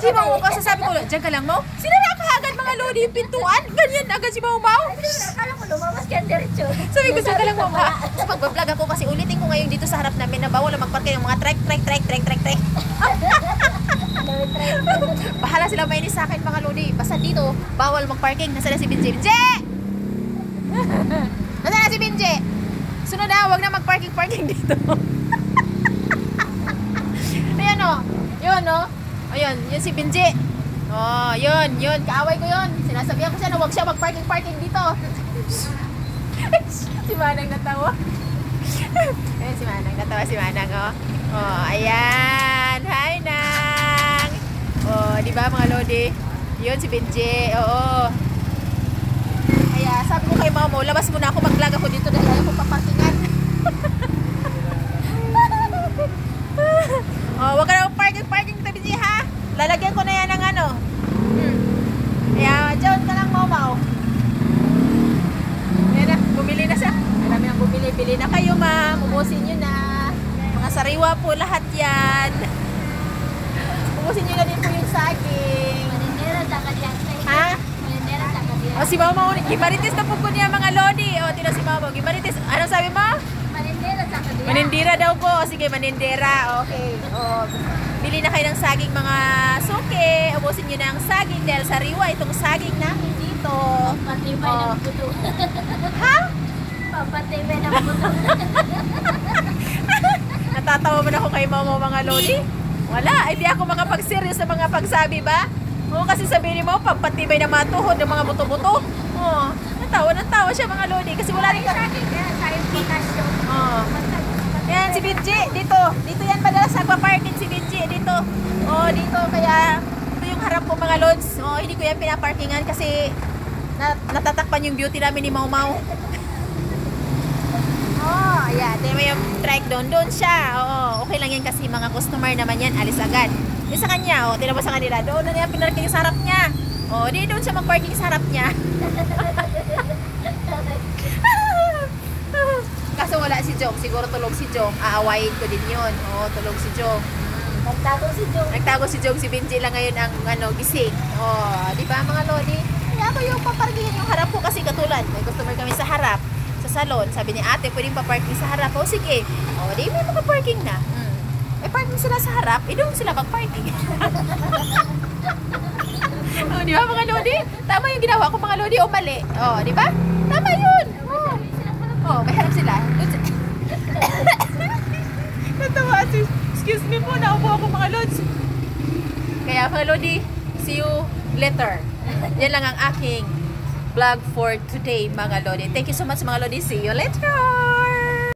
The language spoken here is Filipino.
Si Mau kasi sabi ko, diyan ka lang Mau. Sinara ka agad mga lodi yung pintuan. Ganyan agad si Mau. Akala ko lumabas ka diretso. Sabi ko, diyan ka lang Mau. Sa pagbablog ako kasi ulitin ko ngayon dito sa harap namin na bawal na magparke yung mga trek. Bahala sila mainis sa akin mga lodi. Basta dito, bawal magparking. Nasaan na si Binje? Binje! Nasaan na si Binje? Sunod na, wag na magparking dito. Ayan o. Yun o. Ayun, yun si Binje. Oh, yun. Kaaway ko yun. Sinasabihan ko siya na wag siya magparking dito. Si Manang natawa. Ayan, si Manang natawa. Si Manang o. Oh, ayan. Hi, Nang. Oh, di ba mga lodi? Yun si Binje. Oo. Kaya sabi ko kay Mamo, labas muna ako, mag-vlog ako dito dahil ayaw ko paparkingan. Oh, wag ka na parking dito, Binje, ha? Lalagyan ko na yan ng ano. Kaya, dyan ka lang, Mamaw. Yan na, bumili na siya. Marami nang bumili. Bili na kayo, ma'am. Ubusin nyo na. Mga sariwa po lahat yan. Ubusin nyo na din po yung saging. Ha? O si Mama, gimarites na po ko niya mga lodi. O, tino si Mama, gimarites. Anong sabi mo? Manindira daw po. O, sige, manindira. Okay. O, bili na kayo ng saging mga suke. Ubusin nyo na ang saging dahil sariwa itong saging namin dito. Papatibay ng puto. Ha? Papatibay ng puto. Natatawa man ako kay Mama mga lodi. Wala, hindi ako makapag-serious sa mga pagsabi ba? Oo, kasi sabihin mo, pagpatibay na matuhod ng mga buto-buto. Oo, natawa siya mga lodi. Kasi wala rin ka. Oo. Yan, si Binje, dito. Dito yan madalas nagpa-parking si Binje, dito. Oo, dito. Kaya, ito yung harap ko mga lods. Oo, hindi ko yan pinaparkingan kasi natatakpan yung beauty namin ni Mau Mau. Oh, ayan. Tingnan mo yung trike doon. Doon siya. Oo, okay lang yan kasi mga customer naman yan. Alis agad. Yung sa kanya, oh, tingnan mo sa kanila. Doon na niya pinarking sa harap niya. Oh, di doon siya mag-parking sa harap niya. Kaso wala si Jong. Siguro tulog si Jong. Aawayin ko din yun. Oo, tulog si Jong. Nagtago si Jong. Si Binje lang ngayon ang gising. Oh, di ba mga lodi? Kaya ako yung paparkingan yung harap ko kasi katulad. May customer kami sa harap. Sa salon, sabi ni ate, pwedeng pa-parking sa harap. O sige, o di may maka-parking na. May parking sila sa harap, doon sila mag-parking. O, di ba mga lodi? Tama yung ginawa ko mga lodi o mali? O, di ba? Tama yun. O, may harap sila. Natawa si, excuse me po, naupo ako mga lods. Kaya mga lodi, see you later. Yan lang ang aking vlog for today mga lodi. Thank you so much mga lodi. See you later.